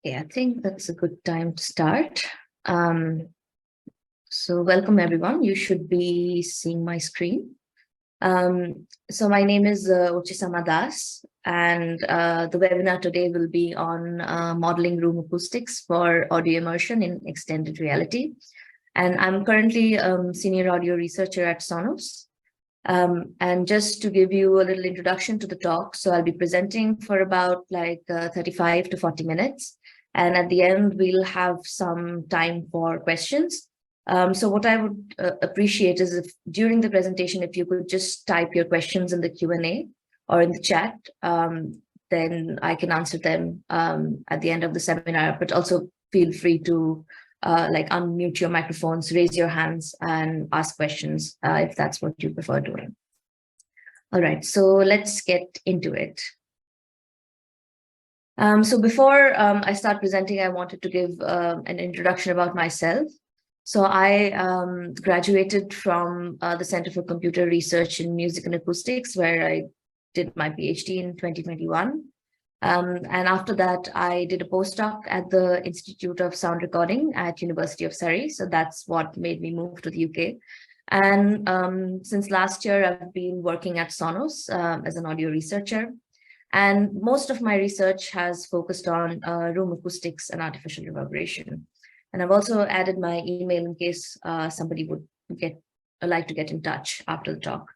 Okay, I think that's a good time to start. So welcome everyone. You should be seeing my screen. So my name is Orchisama Das, and the webinar today will be on modeling room acoustics for audio immersion in extended reality. And I'm currently senior audio researcher at Sonos. And just to give you a little introduction to the talk, so I'll be presenting for about 35 to 40 minutes. And at the end, we'll have some time for questions. So what I would appreciate is if during the presentation, if you could just type your questions in the Q&A or in the chat, then I can answer them at the end of the seminar, but also feel free to unmute your microphones, raise your hands and ask questions if that's what you prefer doing. All right, so let's get into it. So before I start presenting, I wanted to give an introduction about myself. So I graduated from the Center for Computer Research in Music and Acoustics, where I did my PhD in 2021. And after that, I did a postdoc at the Institute of Sound Recording at University of Surrey. So that's what made me move to the UK. And since last year, I've been working at Sonos as an audio researcher. And most of my research has focused on room acoustics and artificial reverberation. And I've also added my email in case somebody would like to get in touch after the talk.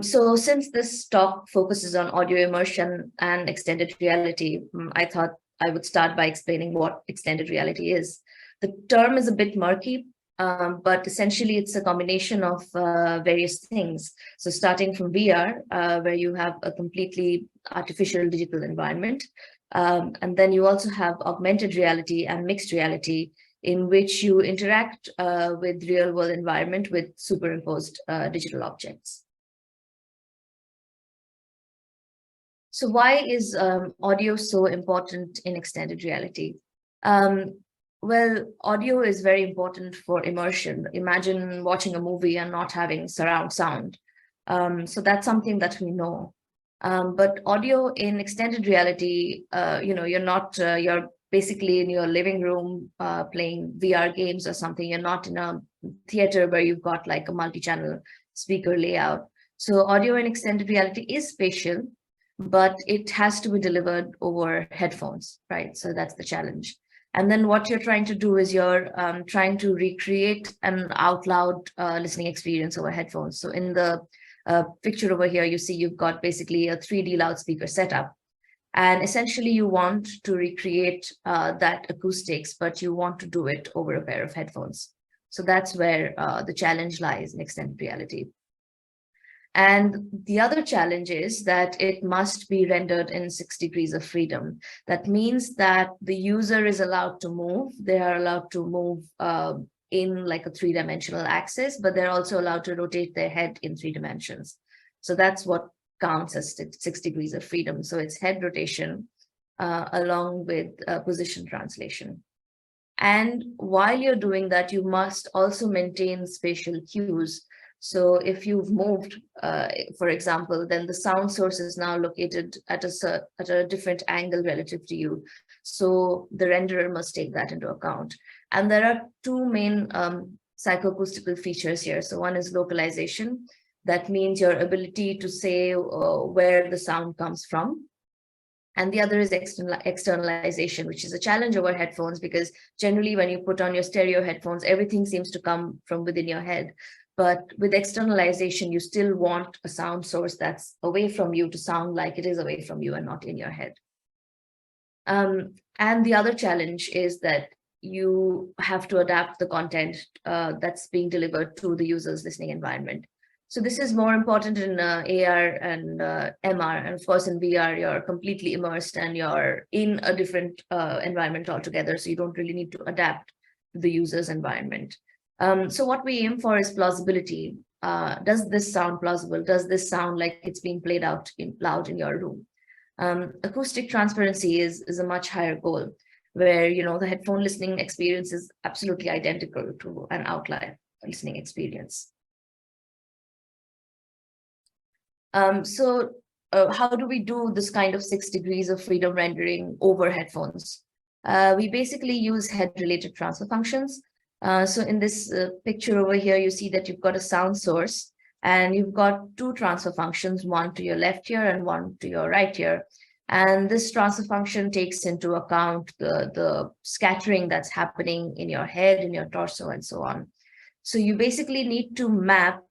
So since this talk focuses on audio immersion and extended reality, I thought I would start by explaining what extended reality is. The term is a bit murky, but essentially it's a combination of various things. So starting from VR, where you have a completely artificial digital environment, and then you also have augmented reality and mixed reality, in which you interact with real world environment with superimposed digital objects. So why is audio so important in extended reality? Well, audio is very important for immersion. Imagine watching a movie and not having surround sound. So that's something that we know. But audio in extended reality, you're basically in your living room playing VR games or something. You're not in a theater where you've got like a multi-channel speaker layout. So audio in extended reality is spatial, but it has to be delivered over headphones, right? So that's the challenge. And then what you're trying to do is you're trying to recreate an out loud listening experience over headphones. So in the picture over here, you see you've got basically a 3D loudspeaker setup. And essentially you want to recreate that acoustics, but you want to do it over a pair of headphones. So that's where the challenge lies in extended reality. And the other challenge is that it must be rendered in 6 degrees of freedom. That means that the user is allowed to move. They are allowed to move in like a 3-dimensional axis, but they're also allowed to rotate their head in 3 dimensions. So that's what counts as 6 degrees of freedom. So it's head rotation along with position translation. And while you're doing that, you must also maintain spatial cues. So if you've moved, for example, then the sound source is now located at a different angle relative to you. So the renderer must take that into account. And there are 2 main psychoacoustical features here. So one is localization. That means your ability to say where the sound comes from. And the other is externalization, which is a challenge over headphones, because generally when you put on your stereo headphones, everything seems to come from within your head. But with externalization, you still want a sound source that's away from you to sound like it is away from you and not in your head. And the other challenge is that you have to adapt the content that's being delivered to the user's listening environment. So this is more important in AR and MR. And of course, in VR, you're completely immersed and you're in a different environment altogether. So you don't really need to adapt to the user's environment. So what we aim for is plausibility. Does this sound plausible? Does this sound like it's being played out loud in your room? Acoustic transparency is a much higher goal, where the headphone listening experience is absolutely identical to an outlier listening experience. So how do we do this kind of 6 degrees of freedom rendering over headphones? We basically use head-related transfer functions. So in this picture over here, you see that you've got a sound source and you've got 2 transfer functions, one to your left ear and one to your right ear. And this transfer function takes into account the scattering that's happening in your head, in your torso, and so on. So you basically need to map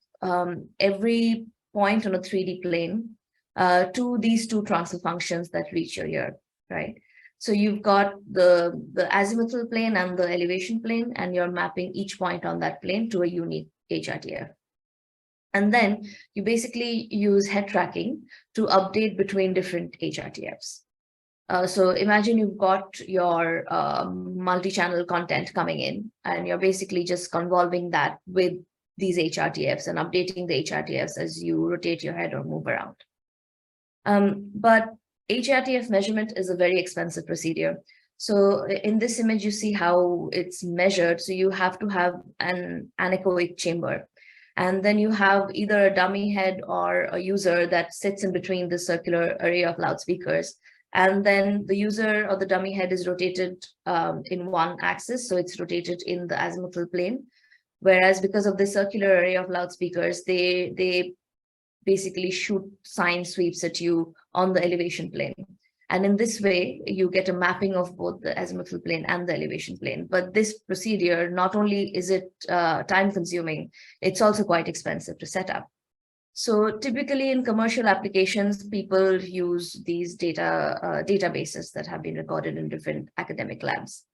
every point on a 3D plane to these 2 transfer functions that reach your ear, right? So you've got the azimuthal plane and the elevation plane, and you're mapping each point on that plane to a unique HRTF. And then you basically use head tracking to update between different HRTFs. So imagine you've got your multi-channel content coming in, and you're basically just convolving that with these HRTFs and updating the HRTFs as you rotate your head or move around. But HRTF measurement is a very expensive procedure. So in this image, you see how it's measured. So you have to have an anechoic chamber. And then you have either a dummy head or a user that sits in between the circular array of loudspeakers. And then the user or the dummy head is rotated in one axis. So it's rotated in the azimuthal plane. Whereas because of the circular array of loudspeakers, they basically shoot sine sweeps at you on the elevation plane. And in this way, you get a mapping of both the azimuthal plane and the elevation plane. But this procedure, not only is it time consuming, it's also quite expensive to set up. So typically in commercial applications, people use these databases that have been recorded in different academic labs.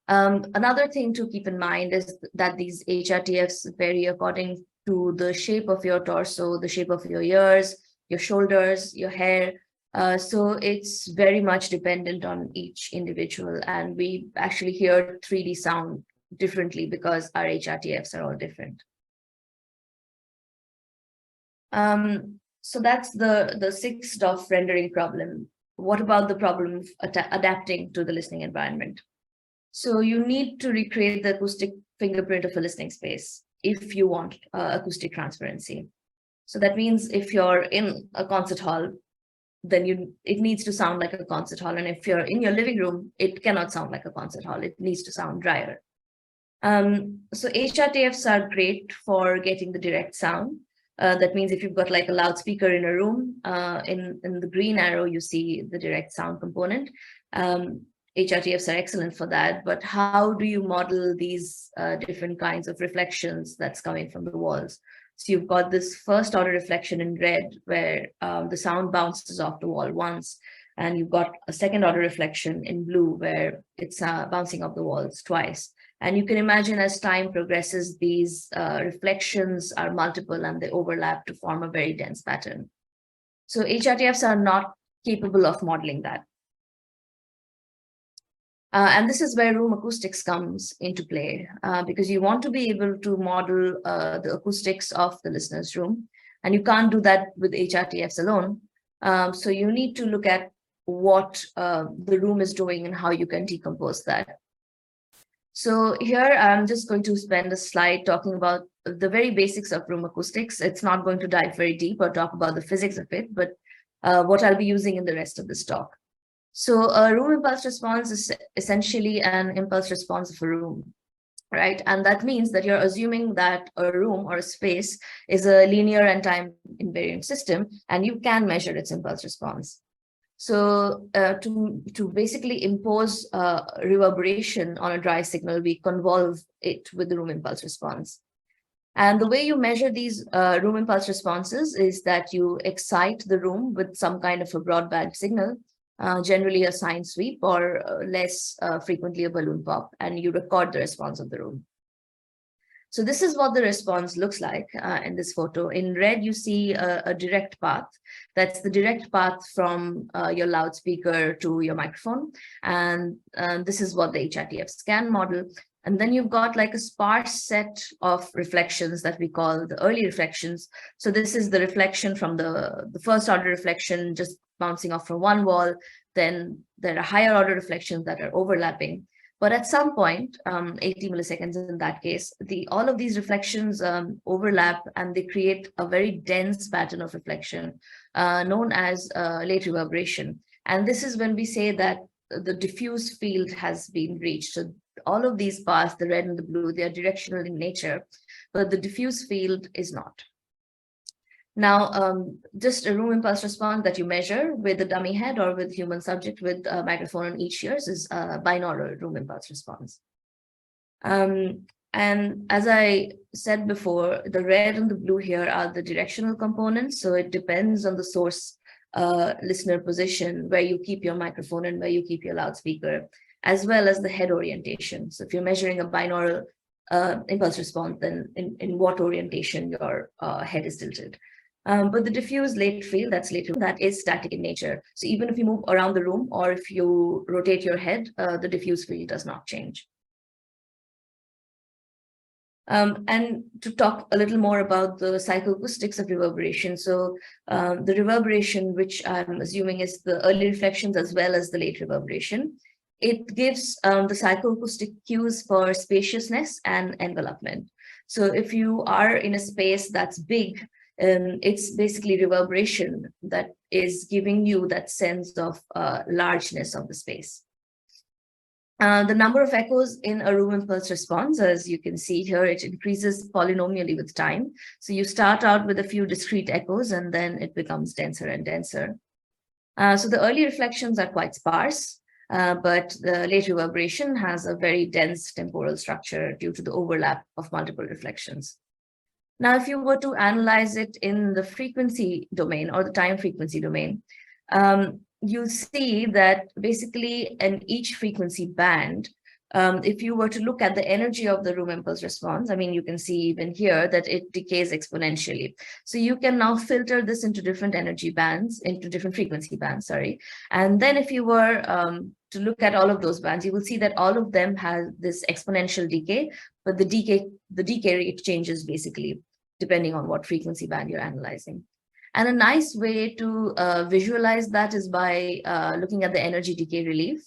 Another thing to keep in mind is that these HRTFs vary according to the shape of your torso, the shape of your ears, your shoulders, your hair. So it's very much dependent on each individual, and we actually hear 3D sound differently because our HRTFs are all different. So that's the 6DoF rendering problem. What about the problem of adapting to the listening environment? So you need to recreate the acoustic fingerprint of a listening space if you want acoustic transparency. So that means if you're in a concert hall, then it needs to sound like a concert hall. And if you're in your living room, it cannot sound like a concert hall. It needs to sound drier. So HRTFs are great for getting the direct sound. That means if you've got like a loudspeaker in a room, in the green arrow, you see the direct sound component. HRTFs are excellent for that, but how do you model these different kinds of reflections that's coming from the walls? So you've got this first order reflection in red where the sound bounces off the wall once, and you've got a second order reflection in blue where it's bouncing off the walls twice. And you can imagine as time progresses, these reflections are multiple and they overlap to form a very dense pattern. So HRTFs are not capable of modeling that. And this is where room acoustics comes into play, because you want to be able to model the acoustics of the listener's room, and you can't do that with HRTFs alone. So you need to look at what the room is doing and how you can decompose that. So here I'm just going to spend a slide talking about the very basics of room acoustics. It's not going to dive very deep or talk about the physics of it, but what I'll be using in the rest of this talk. So a room impulse response is essentially an impulse response of a room, right? And that means that you're assuming that a room or a space is a linear and time invariant system, and you can measure its impulse response. So to basically impose reverberation on a dry signal, we convolve it with the room impulse response. And the way you measure these room impulse responses is that you excite the room with some kind of a broadband signal, generally a sine sweep or less frequently a balloon pop, and you record the response of the room. So this is what the response looks like in this photo. In red, you see a direct path. That's the direct path from your loudspeaker to your microphone. And this is what the HRTFs can model. And then you've got like a sparse set of reflections that we call the early reflections. So this is the reflection from the first order reflection just bouncing off from one wall. Then there are higher order reflections that are overlapping. But at some point, 80 milliseconds in that case, all of these reflections overlap and they create a very dense pattern of reflection known as late reverberation. And this is when we say that the diffuse field has been reached. So all of these paths, the red and the blue, they are directional in nature, but the diffuse field is not. Now, just a room impulse response that you measure with a dummy head or with human subject with a microphone on each ears is a binaural room impulse response. And as I said before, the red and the blue here are the directional components. So it depends on the source listener position, where you keep your microphone and where you keep your loudspeaker, as well as the head orientation. So if you're measuring a binaural impulse response, then in what orientation your head is tilted. But the diffuse late field, that is static in nature. So even if you move around the room or if you rotate your head, the diffuse field does not change. And to talk a little more about the psychoacoustics of reverberation. So the reverberation, which I'm assuming is the early reflections as well as the late reverberation, it gives the psychoacoustic cues for spaciousness and envelopment. So if you are in a space that's big, it's basically reverberation that is giving you that sense of largeness of the space. The number of echoes in a room impulse response, as you can see here, it increases polynomially with time. So you start out with a few discrete echoes and then it becomes denser and denser. So the early reflections are quite sparse, but the late reverberation has a very dense temporal structure due to the overlap of multiple reflections. Now, if you were to analyze it in the frequency domain or the time frequency domain, you'll see that basically in each frequency band, if you were to look at the energy of the room impulse response, I mean, you can see even here that it decays exponentially. So you can now filter this into different energy bands, into different frequency bands, sorry. And then if you were to look at all of those bands, you will see that all of them have this exponential decay, but the decay rate changes basically depending on what frequency band you're analyzing. And a nice way to visualize that is by looking at the energy decay relief.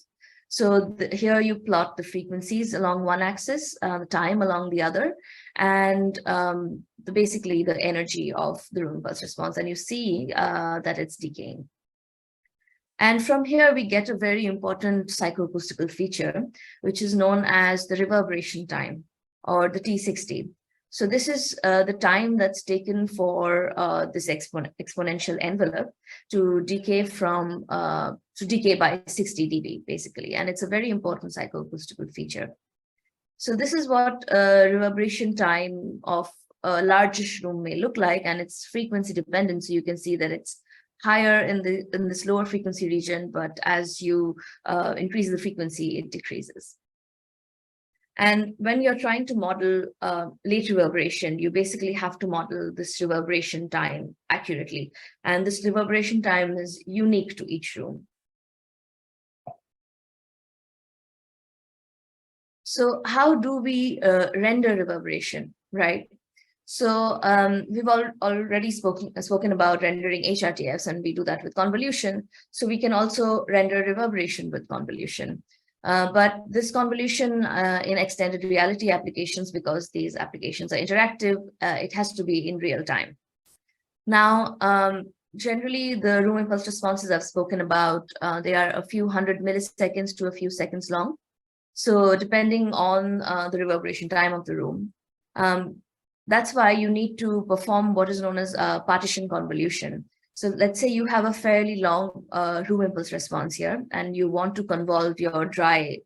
So here you plot the frequencies along one axis, the time along the other, and basically the energy of the room impulse response. And you see that it's decaying. And from here, we get a very important psychoacoustical feature, which is known as the reverberation time, or the T60. So this is the time that's taken for this exponential envelope to decay by 60 dB, basically. And it's a very important psychoacoustical feature. So this is what reverberation time of a largish room may look like, and it's frequency dependent. So you can see that it's higher in this lower frequency region, but as you increase the frequency, it decreases. And when you're trying to model late reverberation, you basically have to model this reverberation time accurately. And this reverberation time is unique to each room. So how do we render reverberation, right? So we've already spoken about rendering HRTFs, and we do that with convolution. So we can also render reverberation with convolution. But this convolution in extended reality applications, because these applications are interactive, it has to be in real time. Now, generally, the room impulse responses I've spoken about, they are a few hundred milliseconds to a few seconds long. So depending on the reverberation time of the room, that's why you need to perform what is known as partition convolution. So let's say you have a fairly long room impulse response here, and you want to convolve your dry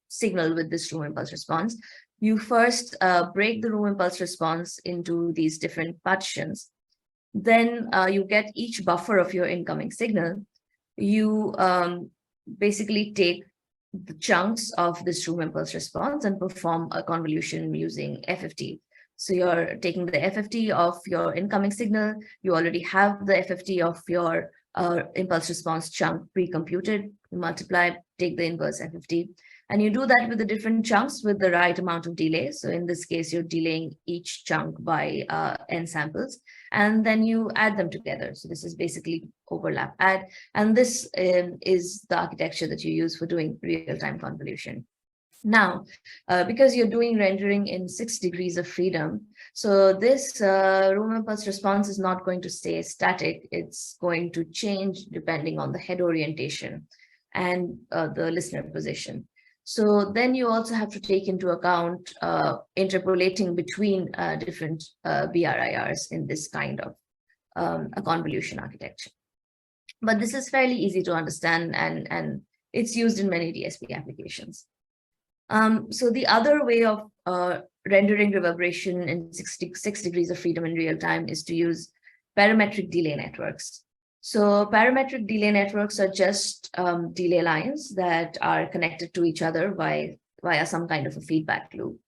signal with this room impulse response. You first break the room impulse response into these different partitions. Then you get each buffer of your incoming signal. You basically take the chunks of this room impulse response and perform a convolution using FFT. So you're taking the FFT of your incoming signal. You already have the FFT of your impulse response chunk pre-computed. You multiply, take the inverse FFT. And you do that with the different chunks with the right amount of delay. So in this case, you're delaying each chunk by n samples. And then you add them together. So this is basically overlap add. And this is the architecture that you use for doing real-time convolution. Now, because you're doing rendering in 6 degrees of freedom, so this room impulse response is not going to stay static. It's going to change depending on the head orientation and the listener position. So then you also have to take into account interpolating between different BRIRs in this kind of a convolution architecture. But this is fairly easy to understand, and it's used in many DSP applications. So the other way of rendering reverberation in 6 degrees of freedom in real time is to use parametric delay networks. So parametric delay networks are just delay lines that are connected to each other via some kind of a feedback loop.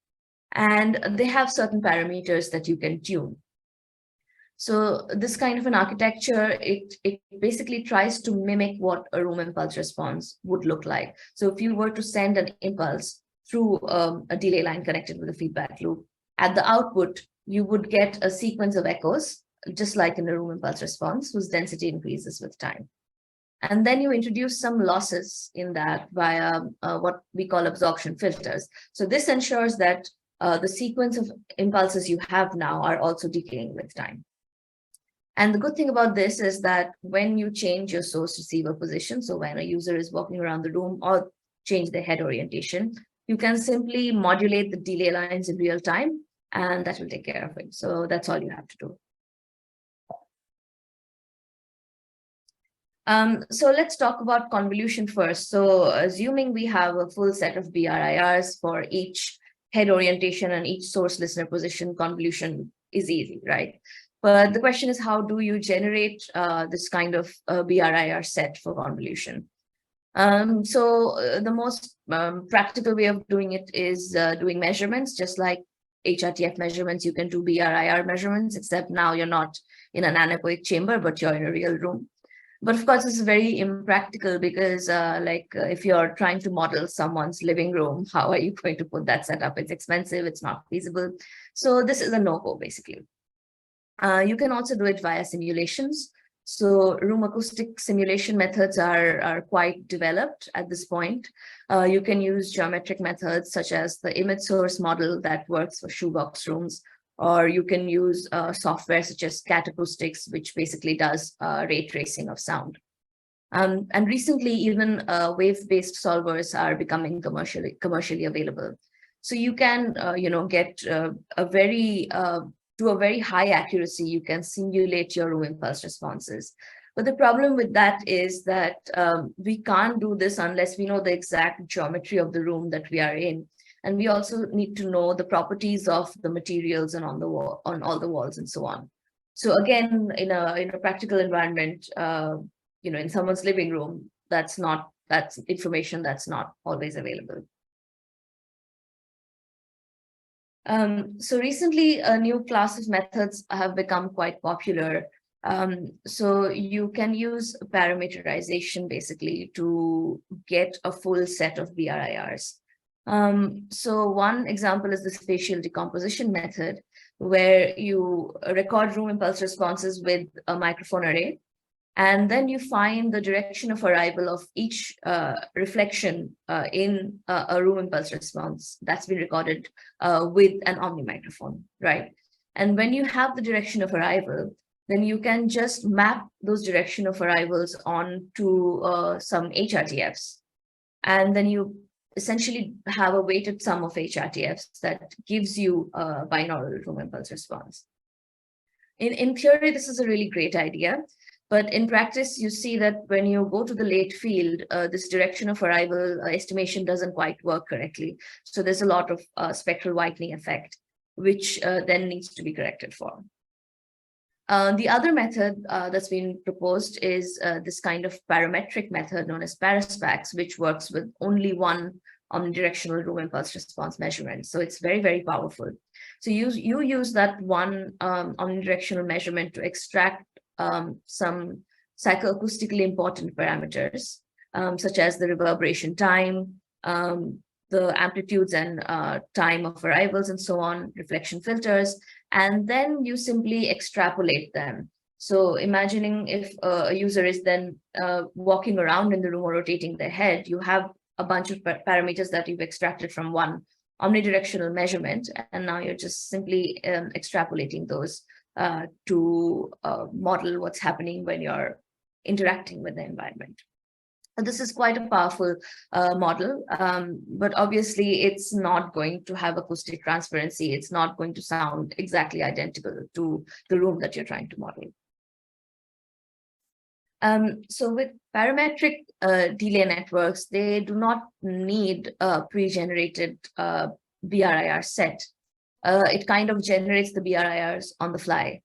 And they have certain parameters that you can tune. So this kind of an architecture, it basically tries to mimic what a room impulse response would look like. So if you were to send an impulse through a delay line connected with a feedback loop, at the output, you would get a sequence of echoes, just like in a room impulse response, whose density increases with time. And then you introduce some losses in that via what we call absorption filters. So this ensures that the sequence of impulses you have now are also decaying with time. And the good thing about this is that when you change your source receiver position, so when a user is walking around the room or change their head orientation, you can simply modulate the delay lines in real time, and that will take care of it. So that's all you have to do. So let's talk about convolution first. So assuming we have a full set of BRIRs for each head orientation and each source listener position, convolution is easy, right? But the question is, how do you generate this kind of BRIR set for convolution? The most practical way of doing it is doing measurements, just like HRTF measurements. You can do BRIR measurements, except now you're not in an anechoic chamber, but you're in a real room. But of course, it's very impractical because if you're trying to model someone's living room, how are you going to put that setup? It's expensive, it's not feasible. So this is a no-go, basically. You can also do it via simulations. So room acoustic simulation methods are quite developed at this point. You can use geometric methods such as the image source model that works for shoebox rooms, or you can use software such as Acoustics, which basically does ray tracing of sound. And recently, even wave-based solvers are becoming commercially available. So you can, get to a very high accuracy, you can simulate your room impulse responses. But the problem with that is that we can't do this unless we know the exact geometry of the room that we are in. And we also need to know the properties of the materials and on all the walls and so on. So again, in a practical environment, in someone's living room, that's information that's not always available. So recently, a new class of methods have become quite popular. So you can use parameterization basically to get a full set of BRIRs. So one example is the spatial decomposition method, where you record room impulse responses with a microphone array, and then you find the direction of arrival of each reflection in a room impulse response that's been recorded with an omni microphone, right? And when you have the direction of arrival, then you can just map those direction of arrivals onto some HRTFs. And then you essentially have a weighted sum of HRTFs that gives you a binaural room impulse response. In theory, this is a really great idea. But in practice, you see that when you go to the late field, this direction of arrival estimation doesn't quite work correctly. So there's a lot of spectral whitening effect, which then needs to be corrected for. The other method that's been proposed is this kind of parametric method known as paraspax, which works with only one omnidirectional room impulse response measurement. So it's very, very powerful. So you use that one omnidirectional measurement to extract some psychoacoustically important parameters, such as the reverberation time, the amplitudes and time of arrivals and so on, reflection filters, and then you simply extrapolate them. So imagining if a user is then walking around in the room or rotating their head, you have a bunch of parameters that you've extracted from one omnidirectional measurement, and now you're just simply extrapolating those to model what's happening when you're interacting with the environment. And this is quite a powerful model, but obviously it's not going to have acoustic transparency. It's not going to sound exactly identical to the room that you're trying to model. So with parametric delay networks, they do not need a pre-generated BRIR set. It kind of generates the BRIRs on the fly.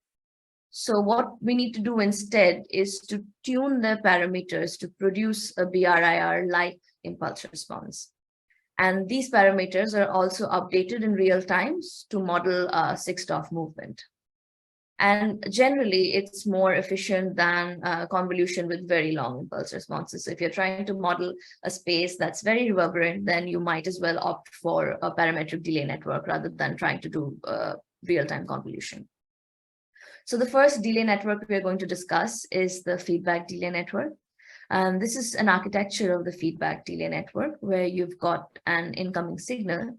So what we need to do instead is to tune the parameters to produce a BRIR-like impulse response. And these parameters are also updated in real time to model 6-DoF movement. And generally, it's more efficient than convolution with very long impulse responses. So if you're trying to model a space that's very reverberant, then you might as well opt for a parametric delay network rather than trying to do real-time convolution. So the first delay network we're going to discuss is the feedback delay network. This is an architecture of the feedback delay network where you've got an incoming signal.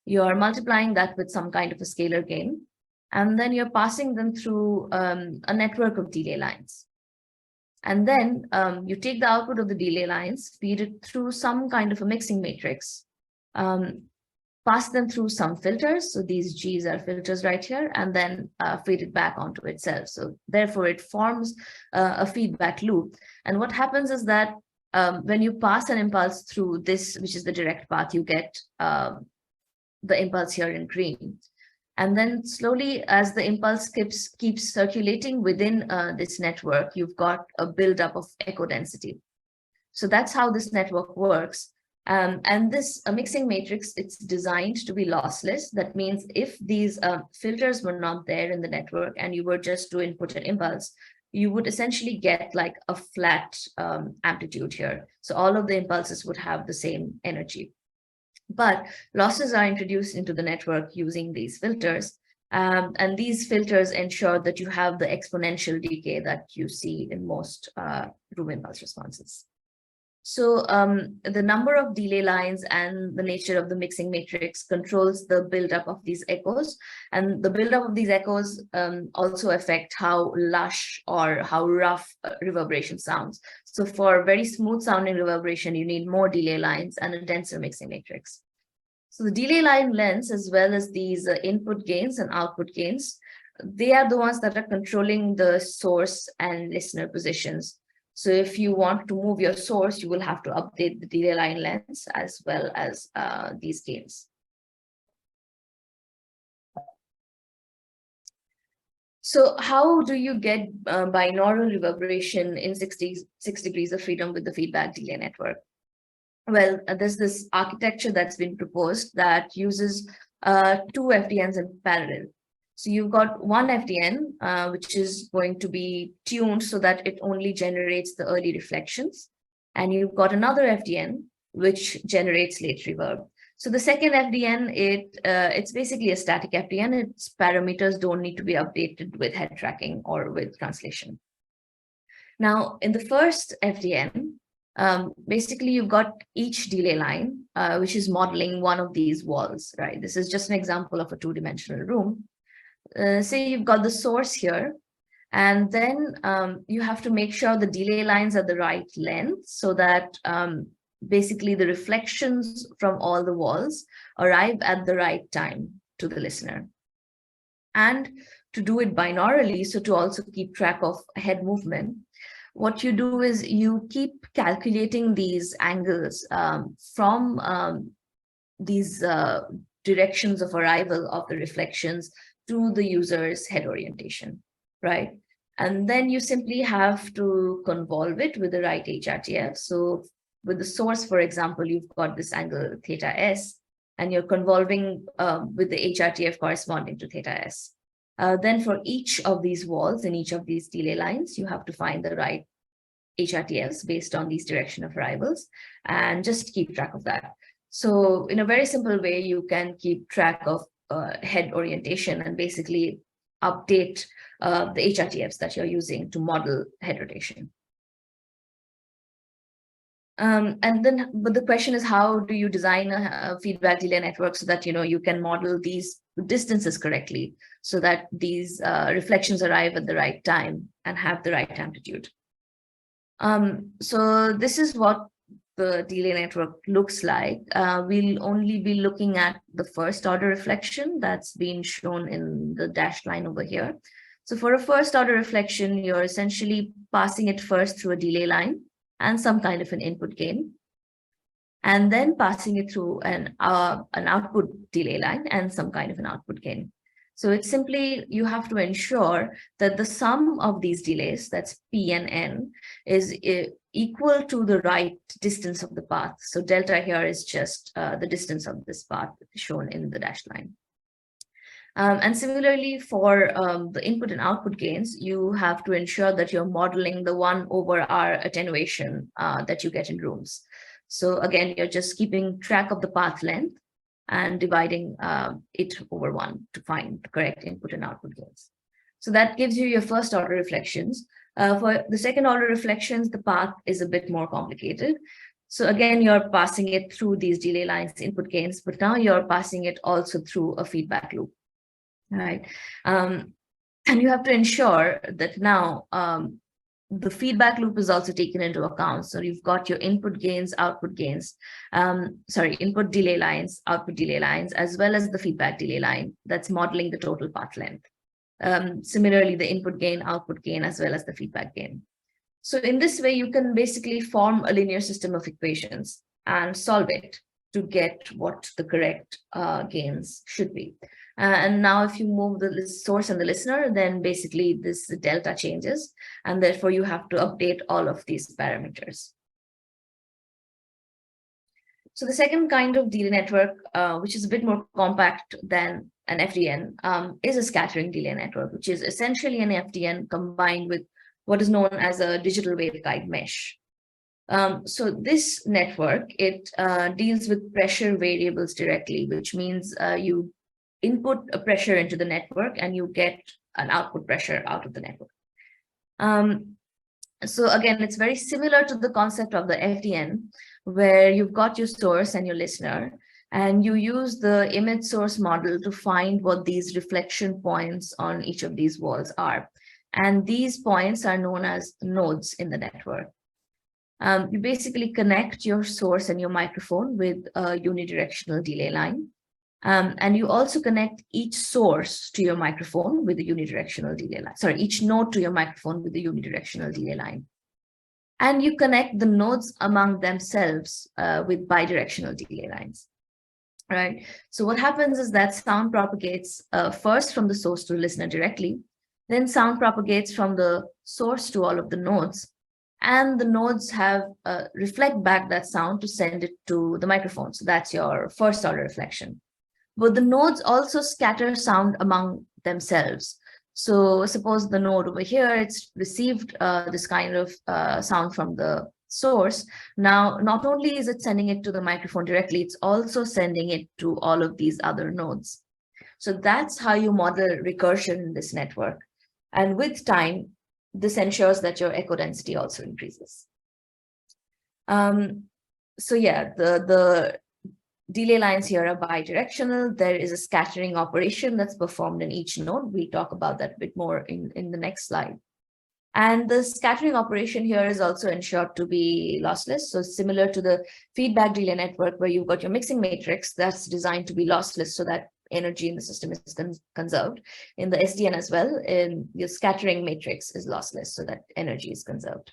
You're multiplying that with some kind of a scalar gain, and then you're passing them through a network of delay lines. And then you take the output of the delay lines, feed it through some kind of a mixing matrix, pass them through some filters. So these G's are filters right here, and then feed it back onto itself. So therefore, it forms a feedback loop. And what happens is that when you pass an impulse through this, which is the direct path, you get the impulse here in green. And then slowly, as the impulse keeps circulating within this network, you've got a buildup of echo density. So that's how this network works. And this mixing matrix, it's designed to be lossless. That means if these filters were not there in the network and you were just to input an impulse, you would essentially get like a flat amplitude here. So all of the impulses would have the same energy. But losses are introduced into the network using these filters. And these filters ensure that you have the exponential decay that you see in most room impulse responses. So the number of delay lines and the nature of the mixing matrix controls the buildup of these echoes. And the buildup of these echoes also affect how lush or how rough reverberation sounds. So for very smooth sounding reverberation, you need more delay lines and a denser mixing matrix. So the delay line lengths, as well as these input gains and output gains, they are the ones that are controlling the source and listener positions. So if you want to move your source, you will have to update the delay line lengths as well as these gains. So how do you get binaural reverberation in 6 degrees of freedom with the feedback delay network? Well, there's this architecture that's been proposed that uses 2 FDNs in parallel. So you've got one FDN, which is going to be tuned so that it only generates the early reflections. And you've got another FDN, which generates late reverb. So the second FDN, it's basically a static FDN. Its parameters don't need to be updated with head tracking or with translation. Now, in the first FDN, basically you've got each delay line, which is modeling one of these walls, right? This is just an example of a 2-dimensional room. Say you've got the source here, and then you have to make sure the delay lines are the right length so that basically the reflections from all the walls arrive at the right time to the listener. And to do it binaurally, so to also keep track of head movement, what you do is you keep calculating these angles from these directions of arrival of the reflections to the user's head orientation, right? And then you simply have to convolve it with the right HRTF. So with the source, for example, you've got this angle theta S, and you're convolving with the HRTF corresponding to theta S. Then for each of these walls and each of these delay lines, you have to find the right HRTFs based on these direction of arrivals and just keep track of that. So in a very simple way, you can keep track of head orientation and basically update the HRTFs that you're using to model head rotation. But the question is, how do you design a feedback delay network so that you can model these distances correctly, so that these reflections arrive at the right time and have the right amplitude. So this is what the delay network looks like. We'll only be looking at the first order reflection that's been shown in the dashed line over here. So for a first order reflection, you're essentially passing it first through a delay line and some kind of an input gain, and then passing it through an output delay line and some kind of an output gain. So it's simply, you have to ensure that the sum of these delays, that's P and N, is equal to the right distance of the path. So delta here is just the distance of this path shown in the dashed line. And similarly for the input and output gains, you have to ensure that you're modeling the 1/r attenuation that you get in rooms. So again, you're just keeping track of the path length and dividing it over 1 to find the correct input and output gains. So that gives you your first order reflections. For the second order reflections, the path is a bit more complicated. So again, you're passing it through these delay lines, input gains, but now you're passing it also through a feedback loop, right? And you have to ensure that now the feedback loop is also taken into account. So you've got your input gains, output gains, input delay lines, output delay lines, as well as the feedback delay line that's modeling the total path length. Similarly, the input gain, output gain, as well as the feedback gain. So in this way, you can basically form a linear system of equations and solve it to get what the correct gains should be. And now if you move the source and the listener, then basically this delta changes, and therefore you have to update all of these parameters. So the second kind of delay network, which is a bit more compact than an FDN, is a scattering delay network, which is essentially an FDN combined with what is known as a digital waveguide mesh. So this network, it deals with pressure variables directly, which means you input a pressure into the network and you get an output pressure out of the network. So again, it's very similar to the concept of the FDN, where you've got your source and your listener, and you use the image source model to find what these reflection points on each of these walls are. And these points are known as nodes in the network. You basically connect your source and your microphone with a unidirectional delay line. And you also connect each source to your microphone with a unidirectional delay line. Each node to your microphone with a unidirectional delay line. And you connect the nodes among themselves with bidirectional delay lines. Right. So what happens is that sound propagates first from the source to the listener directly, then sound propagates from the source to all of the nodes, and the nodes have reflect back that sound to send it to the microphone. So that's your first order reflection. But the nodes also scatter sound among themselves. So suppose the node over here, it's received this kind of sound from the source. Now, not only is it sending it to the microphone directly, it's also sending it to all of these other nodes. So that's how you model recursion in this network. And with time, this ensures that your echo density also increases. So yeah, the delay lines here are bidirectional. There is a scattering operation that's performed in each node. We'll talk about that a bit more in the next slide. And the scattering operation here is also ensured to be lossless. So similar to the feedback delay network where you've got your mixing matrix that's designed to be lossless so that energy in the system is conserved. In the SDN as well, in your scattering matrix is lossless so that energy is conserved.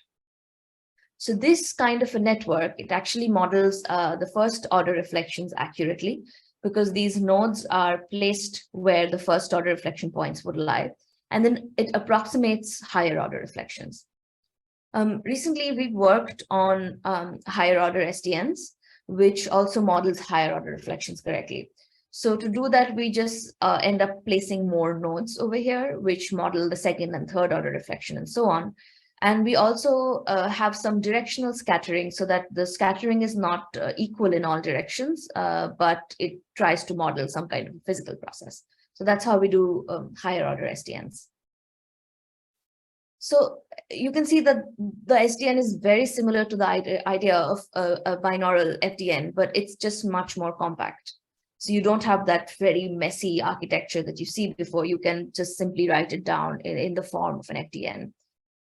So this kind of a network, it actually models the first order reflections accurately because these nodes are placed where the first order reflection points would lie. And then it approximates higher order reflections. Recently, we've worked on higher order SDNs, which also models higher order reflections correctly. So to do that, we just end up placing more nodes over here, which model the second and third order reflection and so on. And we also have some directional scattering so that the scattering is not equal in all directions, but it tries to model some kind of physical process. So that's how we do higher order SDNs. So you can see that the SDN is very similar to the idea of a binaural FDN, but it's just much more compact. So you don't have that very messy architecture that you see before. You can just simply write it down in the form of an FDN.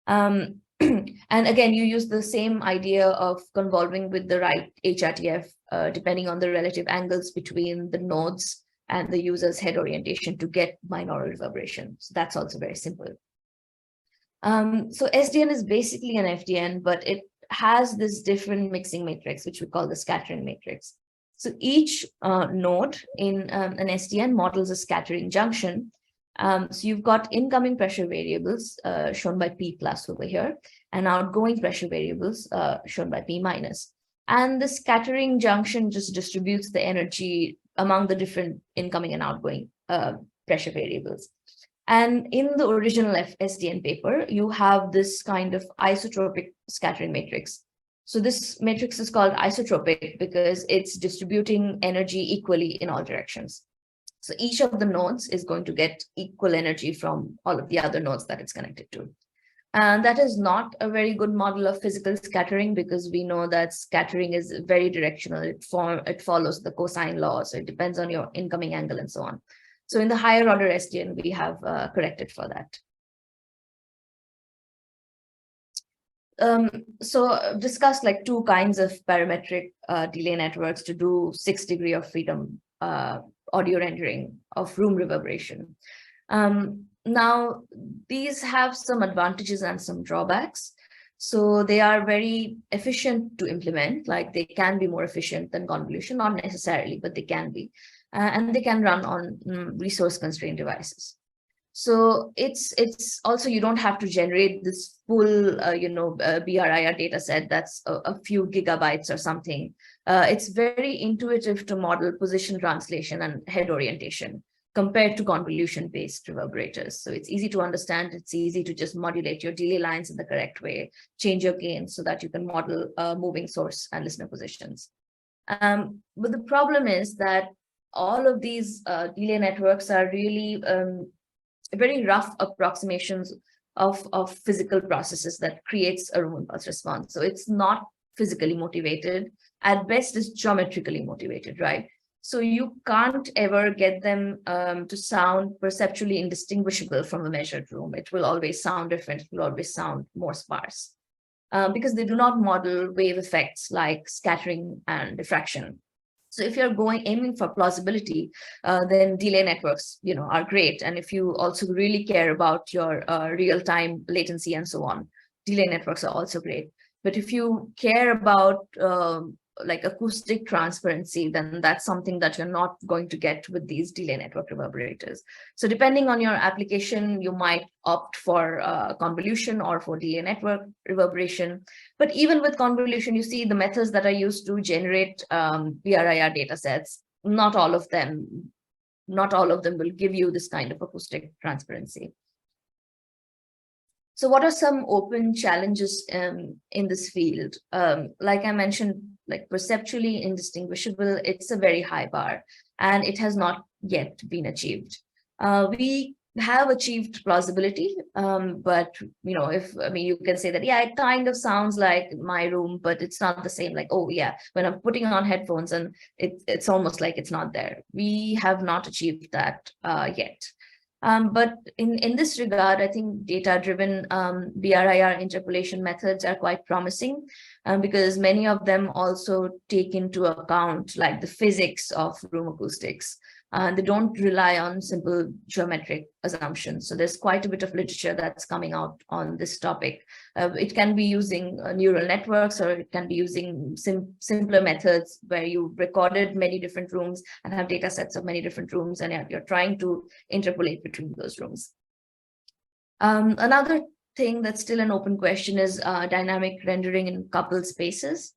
And again, you use the same idea of convolving with the right HRTF, depending on the relative angles between the nodes and the user's head orientation to get binaural reverberation. So that's also very simple. So SDN is basically an FDN, but it has this different mixing matrix, which we call the scattering matrix. So each node in an SDN models a scattering junction. So you've got incoming pressure variables shown by P plus over here, and outgoing pressure variables shown by P minus. And the scattering junction just distributes the energy among the different incoming and outgoing pressure variables. And in the original SDN paper, you have this kind of isotropic scattering matrix. So this matrix is called isotropic because it's distributing energy equally in all directions. So each of the nodes is going to get equal energy from all of the other nodes that it's connected to. And that is not a very good model of physical scattering because we know that scattering is very directional. It follows the cosine law, so it depends on your incoming angle and so on. So in the higher order SDN, we have corrected for that. So I've discussed like two kinds of parametric delay networks to do 6 degrees of freedom audio rendering of room reverberation. Now, these have some advantages and some drawbacks. So they are very efficient to implement, like they can be more efficient than convolution, not necessarily, but they can be. And they can run on resource-constrained devices. So it's also, you don't have to generate this full, BRIR data set that's a few gigabytes or something. It's very intuitive to model position translation and head orientation compared to convolution-based reverberators. So it's easy to understand. It's easy to just modulate your delay lines in the correct way, change your gain so that you can model moving source and listener positions. But the problem is that all of these delay networks are really very rough approximations of physical processes that creates a room impulse response. So it's not physically motivated. At best, it's geometrically motivated, right? So you can't ever get them to sound perceptually indistinguishable from a measured room. It will always sound different. It will always sound more sparse because they do not model wave effects like scattering and diffraction. So if you're aiming for plausibility, then delay networks, are great. And if you also really care about your real-time latency and so on, delay networks are also great. But if you care about like acoustic transparency, then that's something that you're not going to get with these delay network reverberators. So depending on your application, you might opt for convolution or for delay network reverberation. But even with convolution, you see the methods that are used to generate BRIR data sets, not all of them will give you this kind of acoustic transparency. So what are some open challenges in this field? Like I mentioned, like perceptually indistinguishable, it's a very high bar, and it has not yet been achieved. We have achieved plausibility, but you can say that, yeah, it kind of sounds like my room, but it's not the same. Like, oh yeah, when I'm putting on headphones and it's almost like it's not there. We have not achieved that yet. But in this regard, I think data-driven BRIR interpolation methods are quite promising because many of them also take into account like the physics of room acoustics. They don't rely on simple geometric assumptions. So there's quite a bit of literature that's coming out on this topic. It can be using neural networks, or it can be using simpler methods where you recorded many different rooms and have data sets of many different rooms, and you're trying to interpolate between those rooms. Another thing that's still an open question is dynamic rendering in coupled spaces.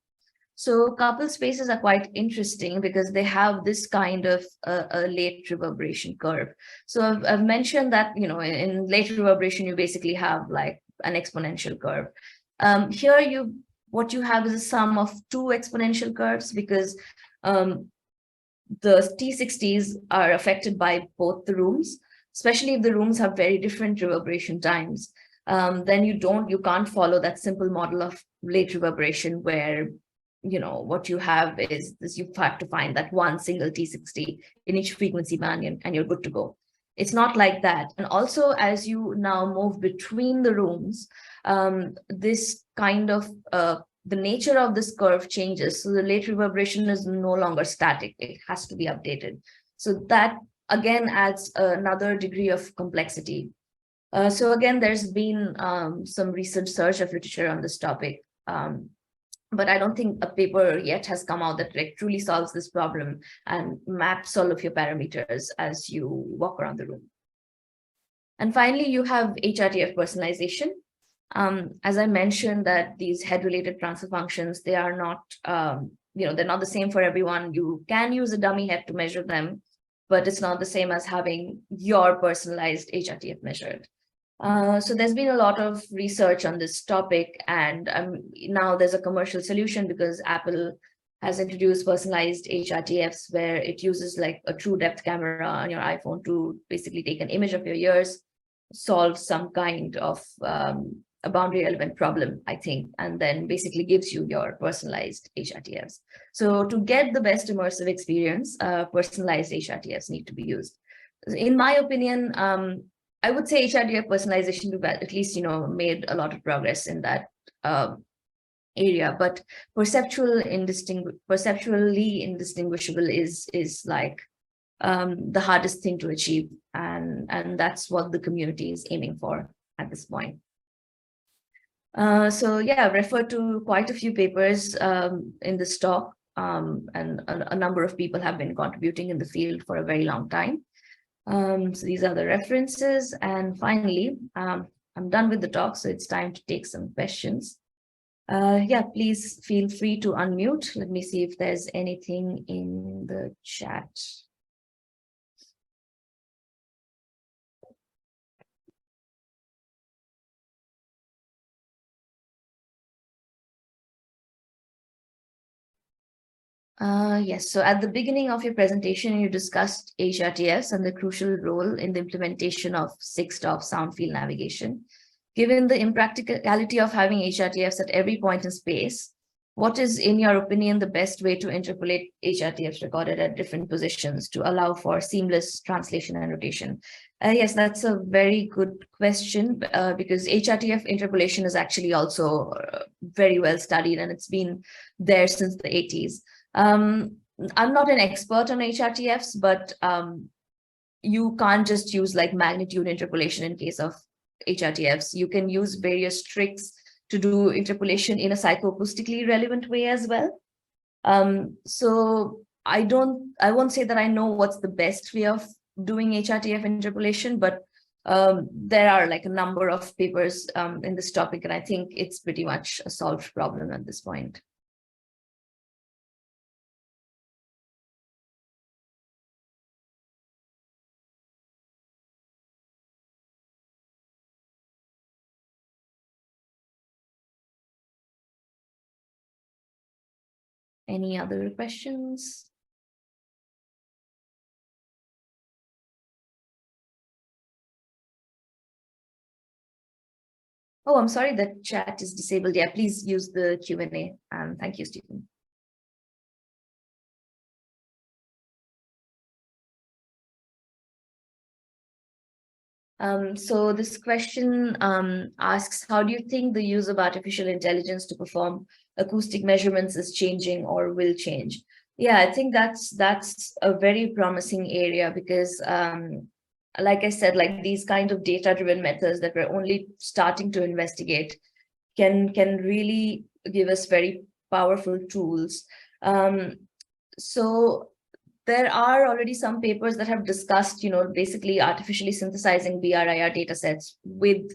So coupled spaces are quite interesting because they have this kind of a late reverberation curve. So I've mentioned that, in late reverberation, you basically have like an exponential curve. Here, what you have is a sum of two exponential curves because the T60s are affected by both the rooms, especially if the rooms have very different reverberation times. then you can't follow that simple model of late reverberation where, what you have is this, you have to find that one single T60 in each frequency band and you're good to go. It's not like that. And also, as you now move between the rooms, this kind of the nature of this curve changes. So the late reverberation is no longer static. It has to be updated. So that again adds another degree of complexity. So again, there's been some recent search of literature on this topic, but I don't think a paper yet has come out that like truly solves this problem and maps all of your parameters as you walk around the room. And finally, you have HRTF personalization. As I mentioned, that these head-related transfer functions, they are not, they're not the same for everyone. You can use a dummy head to measure them, but it's not the same as having your personalized HRTF measured. So there's been a lot of research on this topic, and now there's a commercial solution because Apple has introduced personalized HRTFs where it uses like a true depth camera on your iPhone to basically take an image of your ears, solve some kind of a boundary element problem, I think, and then basically gives you your personalized HRTFs. So to get the best immersive experience, personalized HRTFs need to be used. In my opinion, I would say HRTF personalization at least, made a lot of progress in that area, but perceptually indistinguishable is like the hardest thing to achieve, and that's what the community is aiming for at this point. So yeah, I've referred to quite a few papers in this talk, and a number of people have been contributing in the field for a very long time. So these are the references. And finally, I'm done with the talk, so it's time to take some questions. Yeah, please feel free to unmute. Let me see if there's anything in the chat. Yes, so at the beginning of your presentation, you discussed HRTS and the crucial role in the implementation of 6-stop sound field navigation. Given the impracticality of having HRTFs at every point in space, what is, in your opinion, the best way to interpolate HRTFs recorded at different positions to allow for seamless translation and rotation? Yes, that's a very good question because HRTF interpolation is actually also very well studied, and it's been there since the 80s. I'm not an expert on HRTFs, but you can't just use like magnitude interpolation in case of HRTFs. You can use various tricks to do interpolation in a psychoacoustically relevant way as well. So I won't say that I know what's the best way of doing HRTF interpolation, but there are like a number of papers in this topic, and I think it's pretty much a solved problem at this point. Any other questions? Oh, I'm sorry, the chat is disabled. Yeah, please use the Q&A. Thank you, Stephen. So this question asks, how do you think the use of artificial intelligence to perform acoustic measurements is changing or will change? Yeah, I think that's a very promising area because like I said, like these kind of data-driven methods that we're only starting to investigate can really give us very powerful tools. So there are already some papers that have discussed, basically artificially synthesizing BRIR data sets with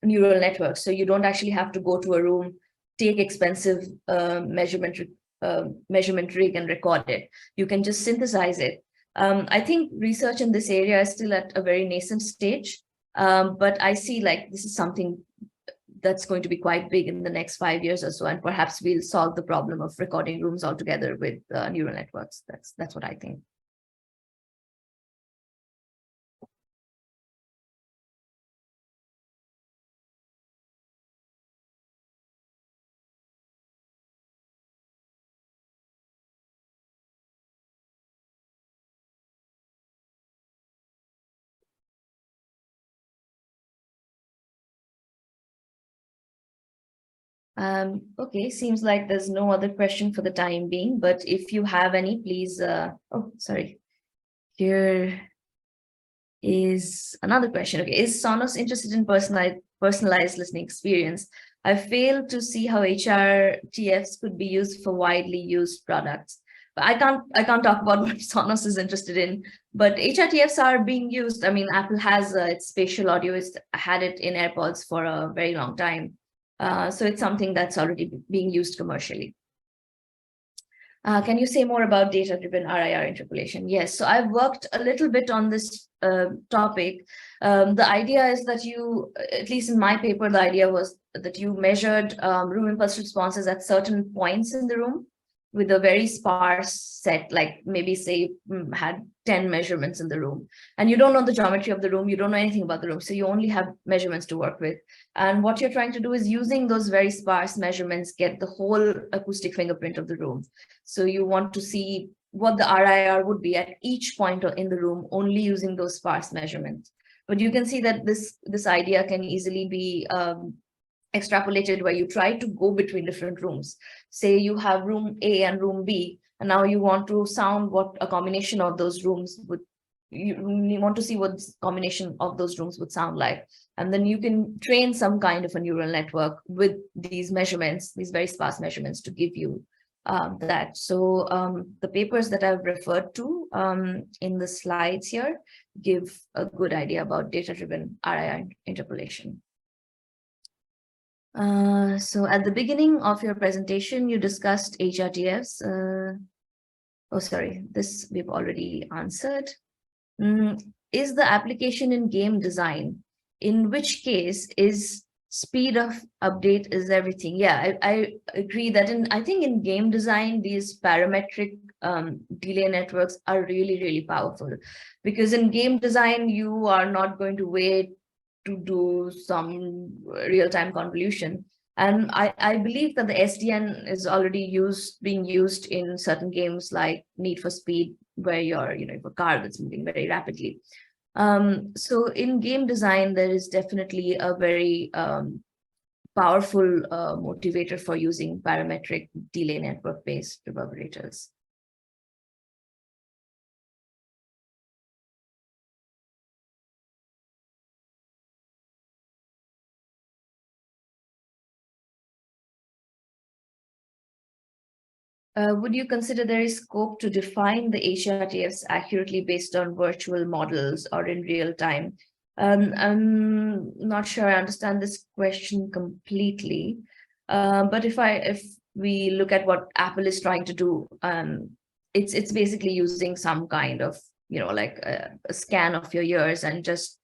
neural networks. So you don't actually have to go to a room, take expensive measurement rig and record it. You can just synthesize it. I think research in this area is still at a very nascent stage, but I see like this is something that's going to be quite big in the next 5 years or so, and perhaps we'll solve the problem of recording rooms altogether with neural networks. That's what I think. Okay, seems like there's no other question for the time being, but if you have any, please, oh, sorry. Here is another question. Okay, is Sonos interested in personalized listening experience? I failed to see how HRTFs could be used for widely used products. But I can't talk about what Sonos is interested in, but HRTFs are being used. I mean, Apple has its spatial audio. It's had it in AirPods for a very long time. So it's something that's already being used commercially. Can you say more about data-driven RIR interpolation? Yes, so I've worked a little bit on this topic. The idea is that you, at least in my paper, the idea was that you measured room impulse responses at certain points in the room with a very sparse set, like maybe say had 10 measurements in the room. And you don't know the geometry of the room, you don't know anything about the room, so you only have measurements to work with. And what you're trying to do is using those very sparse measurements, get the whole acoustic fingerprint of the room. So you want to see what the RIR would be at each point in the room, only using those sparse measurements. But you can see that this idea can easily be extrapolated, where you try to go between different rooms. Say you have room A and room B, and now you want to sound what a combination of those rooms would, you want to see what combination of those rooms would sound like. And then you can train some kind of a neural network with these measurements, these very sparse measurements, to give you that. So the papers that I've referred to in the slides here give a good idea about data-driven RIR interpolation. So at the beginning of your presentation, you discussed HRTFs. Oh, sorry, this we've already answered. Is the application in game design, in which case is speed of update is everything? Yeah, I agree that I think in game design, these parametric delay networks are really, really powerful, because in game design, you are not going to wait to do some real-time convolution. And I believe that the SDN is already being used in certain games like Need for Speed, where you're, a car that's moving very rapidly. So in game design, there is definitely a very powerful motivator for using parametric delay network-based reverberators. Would you consider there is scope to define the HRTFs accurately based on virtual models or in real time? I'm not sure I understand this question completely, but if we look at what Apple is trying to do, it's basically using some kind of, like a scan of your ears and just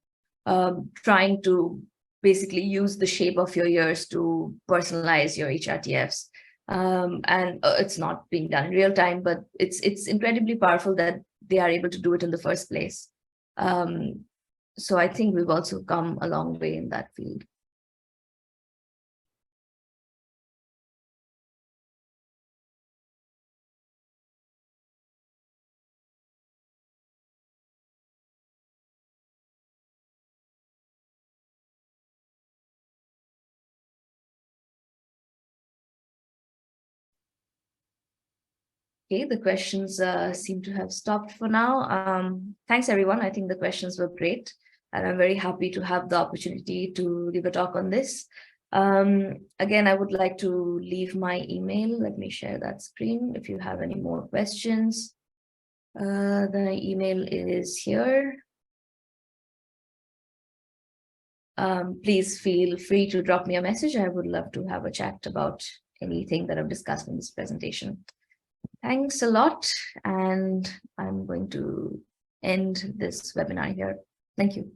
trying to basically use the shape of your ears to personalize your HRTFs. And it's not being done in real time, but it's incredibly powerful that they are able to do it in the first place. So I think we've also come a long way in that field. Okay, the questions seem to have stopped for now. Thanks, everyone. I think the questions were great, and I'm very happy to have the opportunity to give a talk on this. Again, I would like to leave my email. Let me share that screen if you have any more questions. The email is here. Please feel free to drop me a message. I would love to have a chat about anything that I've discussed in this presentation. Thanks a lot, and I'm going to end this webinar here. Thank you.